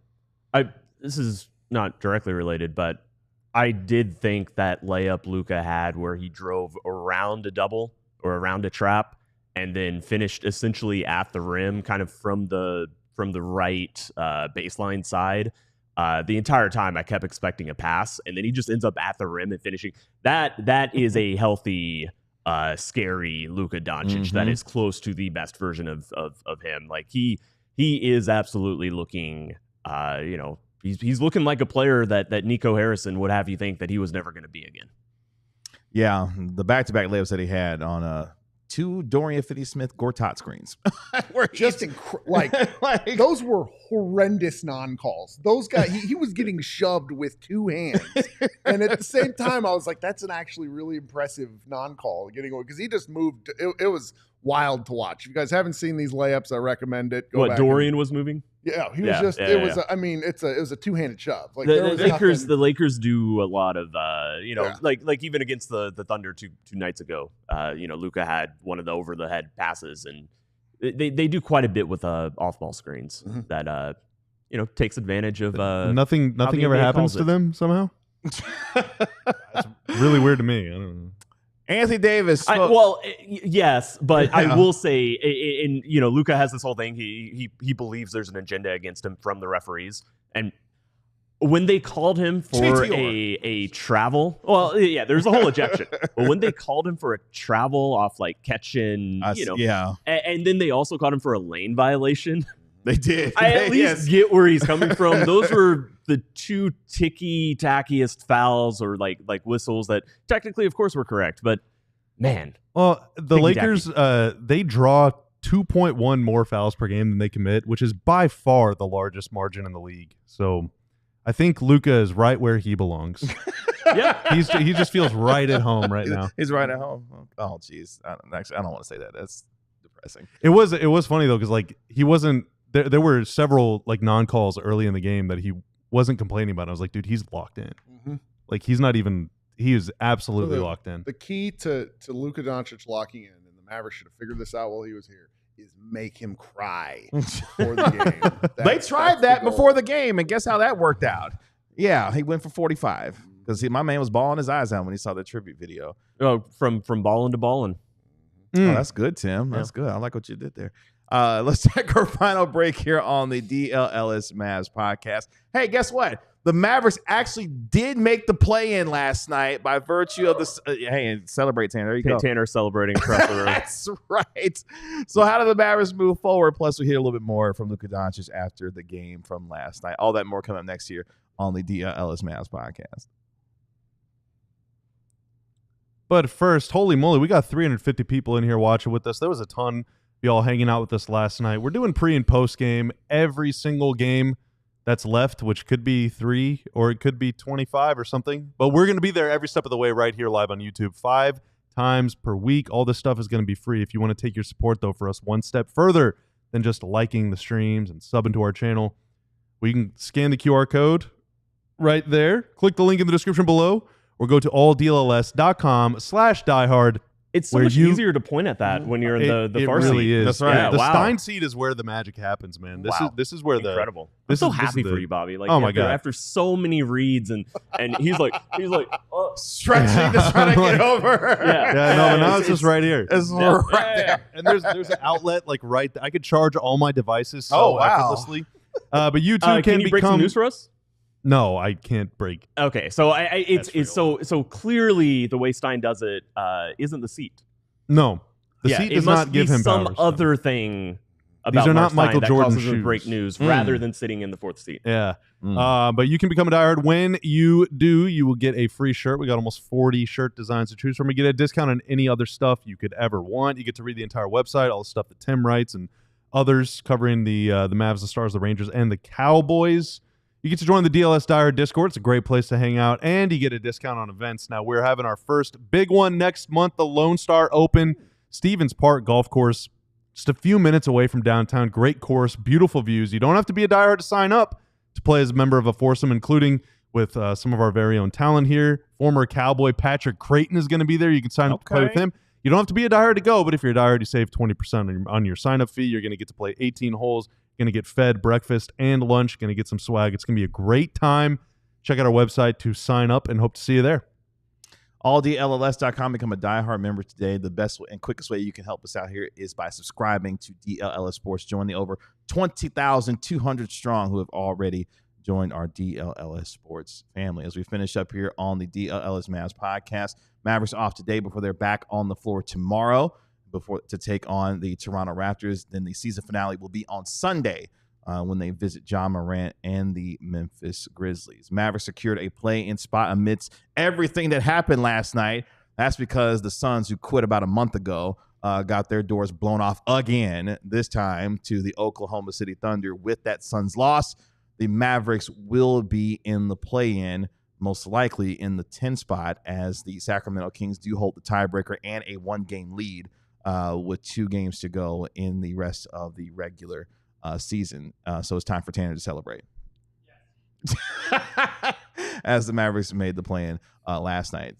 This is not directly related, but I did think that layup Luka had where he drove around a double or around a trap and then finished essentially at the rim, kind of from the right baseline side. The entire time I kept expecting a pass, and then he just ends up at the rim and finishing. That is a healthy, scary Luka Dončić that is close to the best version of him. Like he is absolutely looking, he's looking like a player that Nico Harrison would have you think that he was never going to be again. Yeah, the back-to-back layups that he had on 2 Dorian Finney-Smith Gortat screens. Were just those were horrendous non-calls. Those guys, he was getting shoved with 2 hands. And at the same time, I was like, that's an actually really impressive non-call getting away because he just moved. It was wild to watch. If you guys haven't seen these layups, I recommend it. Go back Dorian was moving? Yeah, he was just. It was. I mean, it was a 2-handed shove. Like the Lakers do a lot of like even against the Thunder two nights ago. Luka had one of the over the head passes, and they do quite a bit with off ball screens that takes advantage of. Nothing ever happens to them somehow. It's really weird to me. I don't know. Anthony Davis. Yes, but I will say, Luka has this whole thing. He believes there's an agenda against him from the referees, and when they called him for a travel, there's a whole ejection. But when they called him for a travel off like catching, and then they also called him for a lane violation. They did. I at least get where he's coming from. Those were the 2 tackiest fouls or like whistles that technically, of course, were correct. But man, well, the Lakers they draw 2.1 more fouls per game than they commit, which is by far the largest margin in the league. So I think Luka is right where he belongs. Yeah, he just feels right at home right now. He's right at home. Oh, jeez. I don't want to say that. That's depressing. It was funny though because he wasn't. There were several non-calls early in the game that he wasn't complaining about. I was like, dude, he's locked in. He's not even. He is absolutely locked in. The key to Luka Dončić locking in, and the Mavericks should have figured this out while he was here, is make him cry before the game. They tried that before the game, and guess how that worked out? Yeah, he went for 45. because my man was bawling his eyes out when he saw the tribute video. Oh, from ballin' to ballin'. Oh, that's good, Tim. That's good. I like what you did there. Let's take our final break here on the DLLS Mavs podcast. Hey, guess what? The Mavericks actually did make the play-in last night by virtue of this. Hey, celebrate, Tanner. There you go. Tanner celebrating across the room. That's right. So how do the Mavericks move forward? Plus, we hear a little bit more from Luka Dončić after the game from last night. All that more coming up next year on the DLLS Mavs podcast. But first, holy moly, we got 350 people in here watching with us. There was a ton of y'all hanging out with us last night. We're doing pre and post game every single game that's left, which could be 3 or it could be 25 or something. But we're going to be there every step of the way right here live on YouTube 5 times per week. All this stuff is going to be free. If you want to take your support, though, for us one step further than just liking the streams and subbing to our channel, we can scan the QR code right there. Click the link in the description below or go to alldlls.com/diehard. It's so much easier to point at that when you're in the far seat. It really is. That's right. Yeah, the wow. Stein seat is where the magic happens, man. This is where incredible. This I'm so is happy the, for you, Bobby. Like, oh my God. After so many reads and he's like Stretching to try to get over. Yeah, no, but now it's just right here. It's right there. And there's an outlet like right there. I could charge all my devices so effortlessly. But you too can you break some news for us? No, I can't break. Okay, so it's so clearly the way Stein does it isn't the seat. No, the seat does not give him some powers, other thing about These are Mark not Michael Stein Jordan that causes him to shoes. break news rather than sitting in the fourth seat. Yeah. But you can become a diehard. When you do, you will get a free shirt. We got almost 40 shirt designs to choose from. You get a discount on any other stuff you could ever want. You get to read the entire website, all the stuff that Tim writes and others covering the Mavs, the Stars, the Rangers, and the Cowboys. You get to join the DLS Diehard Discord. It's a great place to hang out, and you get a discount on events. Now, we're having our first big one next month, the Lone Star Open, Stevens Park Golf Course, just a few minutes away from downtown. Great course, beautiful views. You don't have to be a diehard to sign up to play as a member of a foursome, including with some of our very own talent here. Former Cowboy Patrick Creighton is going to be there. You can sign up to play with him. You don't have to be a diehard to go, but if you're a diehard, you save 20% on your sign-up fee. You're going to get to play 18 holes. Going to get fed breakfast and lunch. Going to get some swag. It's going to be a great time. Check out our website to sign up and hope to see you there. AllDLLS.com. Become a diehard member today. The best and quickest way you can help us out here is by subscribing to DLLS Sports. Join the over 20,200 strong who have already joined our DLLS Sports family. As we finish up here on the DLLS Mavs podcast, Mavericks off today before they're back on the floor tomorrow to take on the Toronto Raptors. Then the season finale will be on Sunday when they visit Ja Morant and the Memphis Grizzlies. Mavericks secured a play-in spot amidst everything that happened last night. That's because the Suns, who quit about a month ago, got their doors blown off again, this time to the Oklahoma City Thunder. With that Suns loss, the Mavericks will be in the play-in, most likely in the 10 spot, as the Sacramento Kings do hold the tiebreaker and a one-game lead with 2 games to go in the rest of the regular season. So it's time for Tanner to celebrate. Yes. As the Mavericks made the play-in last night.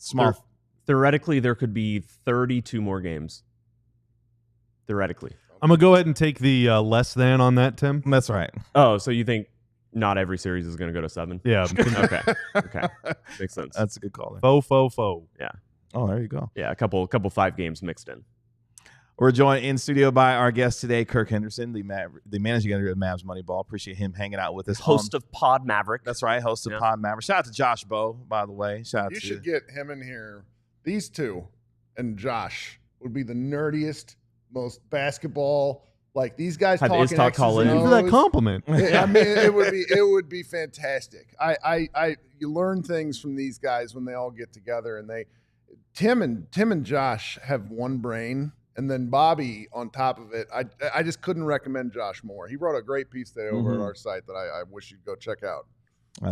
Theoretically, there could be 32 more games. Theoretically. I'm going to go ahead and take the less than on that, Tim. That's right. Oh, so you think not every series is going to go to 7? Yeah. Okay. Makes sense. That's a good call. Faux. Yeah. Oh, there you go. Yeah, a couple 5 games mixed in. We're joined in studio by our guest today, Kirk Henderson, the managing editor of Mavs Moneyball. Appreciate him hanging out with us. Host of Pod Maverick. That's right, host of Pod Maverick. Shout out to Josh Bowe, by the way. You should get him in here. These two and Josh would be the nerdiest, most basketball. Like these guys talking X's and O's. Thank you for that compliment. I mean, it would be fantastic. You learn things from these guys when they all get together, and Tim and Josh have one brain. And then Bobby on top of it, I just couldn't recommend Josh more. He wrote a great piece today over at our site that I wish you'd go check out.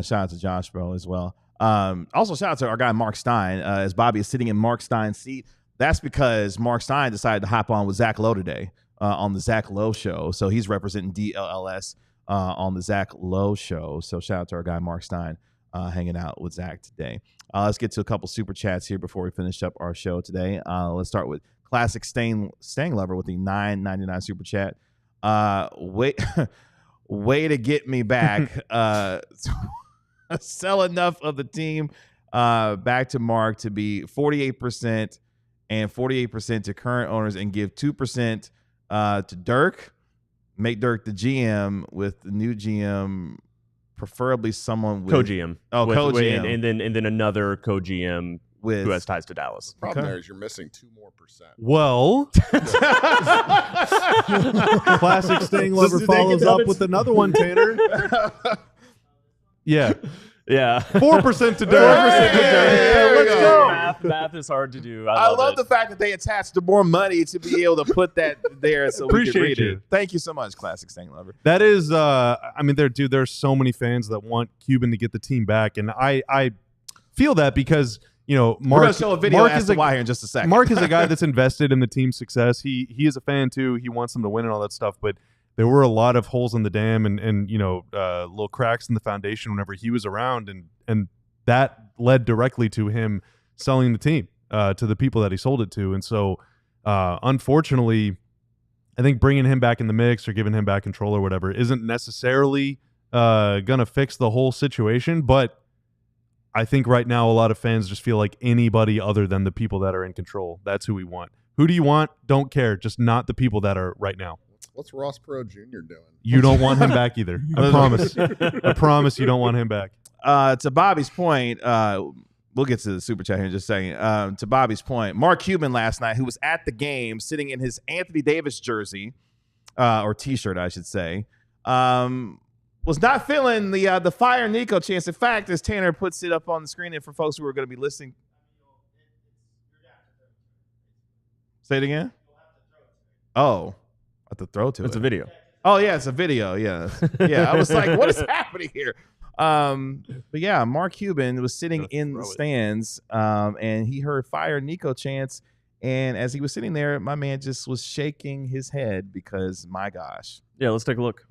Shout out to Josh, bro, as well. Also, shout out to our guy, Mark Stein. As Bobby is sitting in Mark Stein's seat, that's because Mark Stein decided to hop on with Zach Lowe today on the Zach Lowe Show. So he's representing DLLS on the Zach Lowe Show. So shout out to our guy, Mark Stein, hanging out with Zach today. Let's get to a couple super chats here before we finish up our show today. Let's start with Classic Staying Lover with the $9.99 super chat. Way to get me back. Sell enough of the team back to Mark to be 48% and 48% to current owners, and give 2% to Dirk. Make Dirk the GM with the new GM, preferably someone with co-GM. co-GM, and then another co-GM who has ties to Dallas. The problem there is you're missing 2 more %. Well, classic Sting Lover follows up with another one, Tanner. Yeah. 4% to Dirk. Let's go. Math is hard to do. I love the fact that they attached more money to be able to put that there so we can read it. Thank you so much, Classic Sting Lover. That is, there's so many fans that want Cuban to get the team back, and I feel that because, Mark, we're going to show a video Mark as is to why here in just a second. Mark is a guy that's invested in the team's success. He is a fan too. He wants them to win and all that stuff, but there were a lot of holes in the dam and little cracks in the foundation whenever he was around, and that led directly to him selling the team to the people that he sold it to. And so, unfortunately, I think bringing him back in the mix or giving him back control or whatever isn't necessarily gonna fix the whole situation. But I think right now a lot of fans just feel like anybody other than the people that are in control, that's who we want. Who do you want? Don't care. Just not the people that are right now. What's Ross Perot Jr. doing? You don't want him back either. I promise. I promise you don't want him back. To Bobby's point, we'll get to the super chat here in just a second. To Bobby's point, Mark Cuban last night, who was at the game sitting in his Anthony Davis jersey, or T-shirt, I should say, was not feeling the fire Nico chance. In fact, as Tanner puts it up on the screen, and for folks who are going to be listening, say it again. Oh. To throw to it's a video. Oh yeah, it's a video. Yeah, I was like, what is happening here? But yeah, Mark Cuban was sitting in the stands, and he heard "Fire Nico" chants, and as he was sitting there, my man just was shaking his head because, my gosh. Yeah, let's take a look.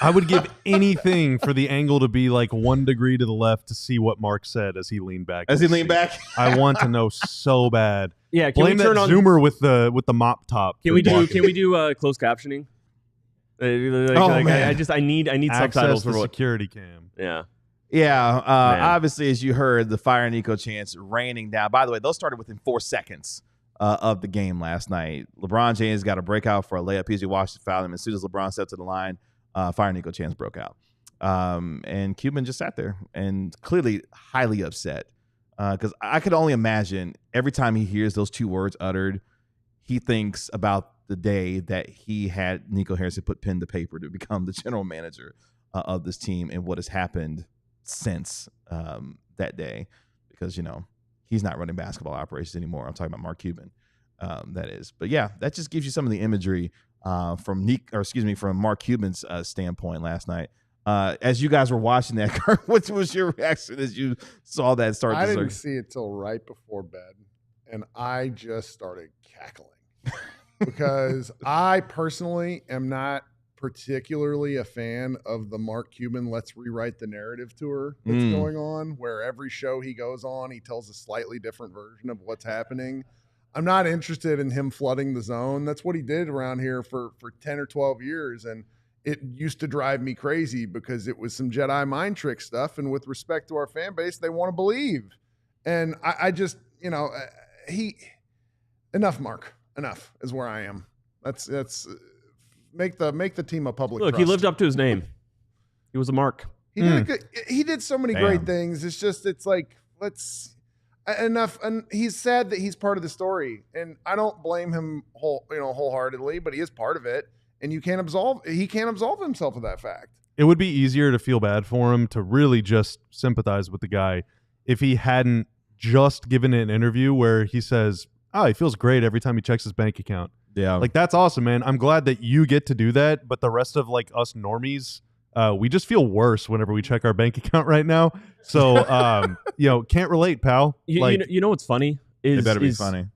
I would give anything for the angle to be like 1 degree to the left to see what Mark said as he leaned back. I want to know so bad. Yeah, can blame we turn that on zoomer with the mop top? Can we do closed captioning? I need subtitles for what security cam. Yeah. Obviously, as you heard, the Fire Nico chants raining down. By the way, those started within 4 seconds of the game last night. LeBron James got a breakout for a layup. PJ Washington fouled him. As soon as LeBron stepped to the line, Fire Nico chants broke out. And Cuban just sat there and clearly highly upset, because I could only imagine every time he hears those 2 words uttered, he thinks about the day that he had Nico Harrison put pen to paper to become the general manager of this team, and what has happened since that day, because he's not running basketball operations anymore. I'm talking about Mark Cuban, that is. But yeah, that just gives you some of the imagery from Mark Cuban's standpoint last night. As you guys were watching that, Kirk, what was your reaction as you saw that start? I didn't see it till right before bed, and I just started cackling because I personally am not particularly a fan of the Mark Cuban "Let's Rewrite the Narrative" tour that's going on, where every show he goes on, he tells a slightly different version of what's happening. I'm not interested in him flooding the zone. That's what he did around here for 10 or 12 years. And it used to drive me crazy because it was some Jedi mind trick stuff. And with respect to our fan base, they want to believe. And I just, enough, Mark. Enough is where I am. That's make the team a public Look, trust. He lived up to his name. He was a Mark. He did so many great things. It's like, enough. And he's sad that he's part of the story, and I don't blame him wholeheartedly, but he is part of it, and he can't absolve himself of that fact. It would be easier to feel bad for him, to really just sympathize with the guy, if he hadn't just given an interview where he says, he feels great every time he checks his bank account. Yeah. Like, that's awesome, man. I'm glad that you get to do that, but the rest of us normies, we just feel worse whenever we check our bank account right now. So, can't relate, pal. You know what's funny? It better be funny.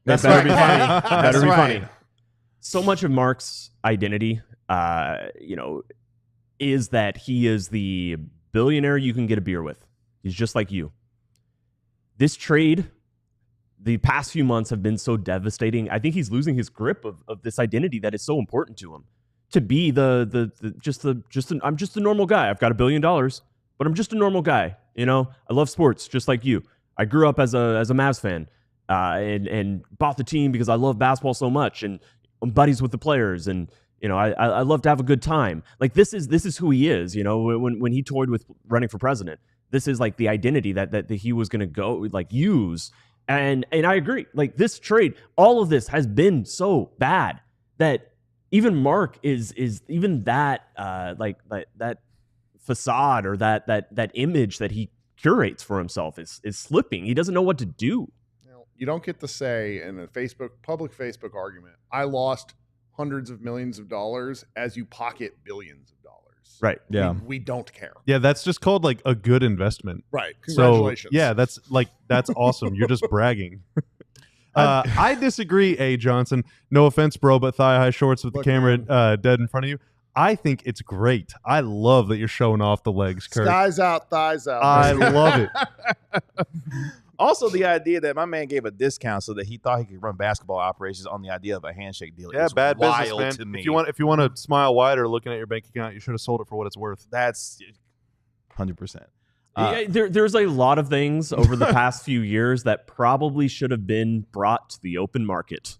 That better be funny. Better be funny. So much of Mark's identity, is that he is the billionaire you can get a beer with. He's just like you. This trade, the past few months have been so devastating. I think he's losing his grip of this identity that is so important to him. To be I'm just a normal guy. I've got $1 billion, but I'm just a normal guy. I love sports just like you. I grew up as a Mavs fan and bought the team because I love basketball so much, and I'm buddies with the players, and I love to have a good time. Like this is who he is. When he toyed with running for president, this is like the identity that he was going to go use. And I agree. Like this trade, all of this has been so bad that even Mark is even that that facade or that image that he curates for himself is slipping. He doesn't know what to do. You don't get to say in a public Facebook argument, I lost hundreds of millions of dollars as you pocket billions of dollars. Right. Yeah. We don't care. Yeah, that's just called like a good investment. Right. Congratulations. So, yeah, that's awesome. You're just bragging. I disagree, Johnson. No offense, bro, but thigh-high shorts with the camera dead in front of you. I think it's great. I love that you're showing off the legs, Kirk. Skies out, thighs out. I love it. Also, the idea that my man gave a discount so that he thought he could run basketball operations on the idea of a handshake deal. Yeah, is bad business, wild man. to me. If you want to smile wider looking at your bank account, you should have sold it for what it's worth. That's 100%. There's a lot of things over the past few years that probably should have been brought to the open market.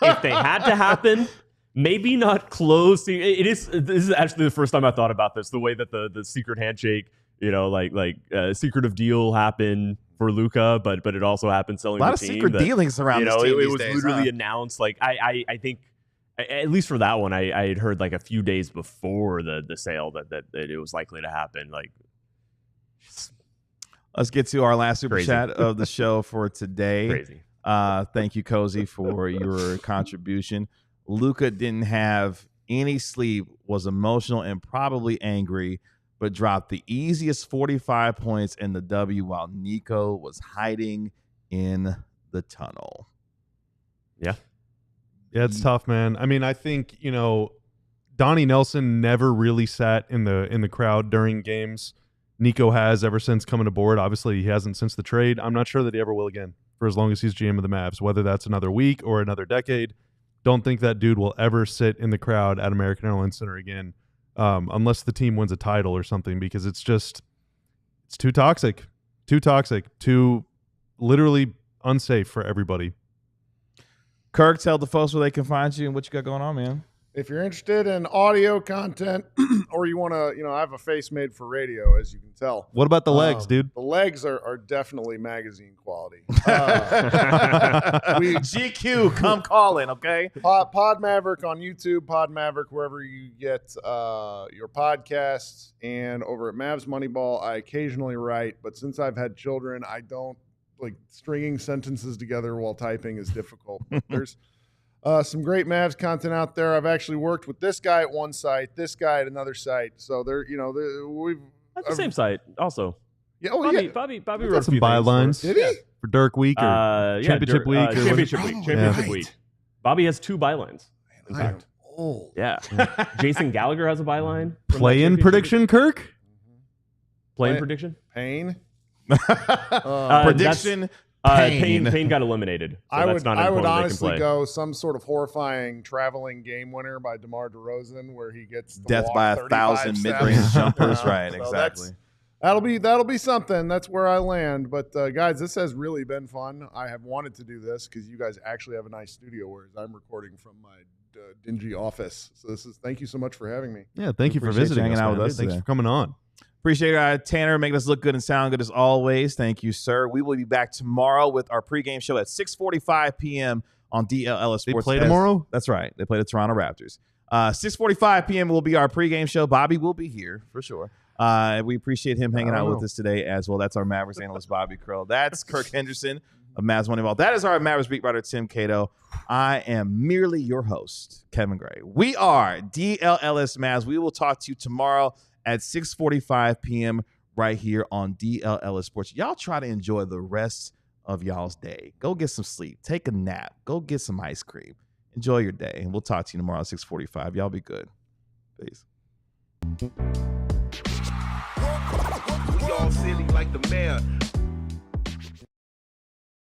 If they had to happen, maybe not close. This is actually the first time I thought about this, the way that the secret handshake, secretive deal happened for Luka, but it also happened selling the team. A lot of secret dealings around this team it these was days, literally announced. Like I think, at least for that one, I had heard like a few days before the sale that it was likely to happen. Like, let's get to our last super chat of the show for today. Crazy. Thank you, Cozy, for your contribution. Luka didn't have any sleep, was emotional and probably angry, but dropped the easiest 45 points in the W while Nico was hiding in the tunnel. Yeah. Yeah, it's tough, man. I mean, I think, Donnie Nelson never really sat in the crowd during games. Nico has ever since coming aboard. Obviously, he hasn't since the trade. I'm not sure that he ever will again for as long as he's GM of the Mavs, whether that's another week or another decade. Don't think that dude will ever sit in the crowd at American Airlines Center again, unless the team wins a title or something, because it's too toxic, too literally unsafe for everybody. Kirk, tell the folks where they can find you and what you got going on, man. If you're interested in audio content or you want to, I have a face made for radio, as you can tell. What about the legs, dude? The legs are definitely magazine quality. GQ, come calling, okay? Pod Maverick on YouTube, Pod Maverick wherever you get your podcasts, and over at Mavs Moneyball, I occasionally write, but since I've had children, I don't stringing sentences together while typing is difficult. There's some great Mavs content out there. I've actually worked with this guy at one site, this guy at another site. So they're, we've at the same site also. Yeah, Bobby got wrote some bylines. Did he? For Dirk Week or Championship Week? Championship Week. Bobby has 2 bylines. In fact, old. Yeah. Jason Gallagher has a byline. Play-in prediction, Kirk? Play-in prediction? Pain. Prediction. Payne got eliminated. So I that's would, not an I would opponent they can honestly play. go some sort of horrifying traveling game winner by DeMar DeRozan, where he gets to Death walk by 35 1,000 mid-range steps. jumpers. Right, So exactly. That'll be something. That's where I land. But guys, this has really been fun. I have wanted to do this because you guys actually have a nice studio, whereas I'm recording from my dingy office. So thank you so much for having me. Yeah, thank you for Appreciate visiting you hanging us, out man. with us Thanks today. for coming on. Appreciate Tanner making us look good and sound good as always. Thank you, sir. We will be back tomorrow with our pregame show at 6:45 p.m. on DLLS Sports. They play tomorrow? That's right. They play the Toronto Raptors. 6:45 p.m. will be our pregame show. Bobby will be here for sure. We appreciate him hanging out with us today as well. That's our Mavericks analyst, Bobby Krill. That's Kirk Henderson of Mavs Moneyball. That is our Mavericks beat writer, Tim Cato. I am merely your host, Kevin Gray. We are DLLS Mavs. We will talk to you tomorrow at 6:45 p.m. right here on DLLS Sports. Y'all try to enjoy the rest of y'all's day. Go get some sleep. Take a nap. Go get some ice cream. Enjoy your day, and we'll talk to you tomorrow at 6:45. Y'all be good. Peace. We all silly like the mayor.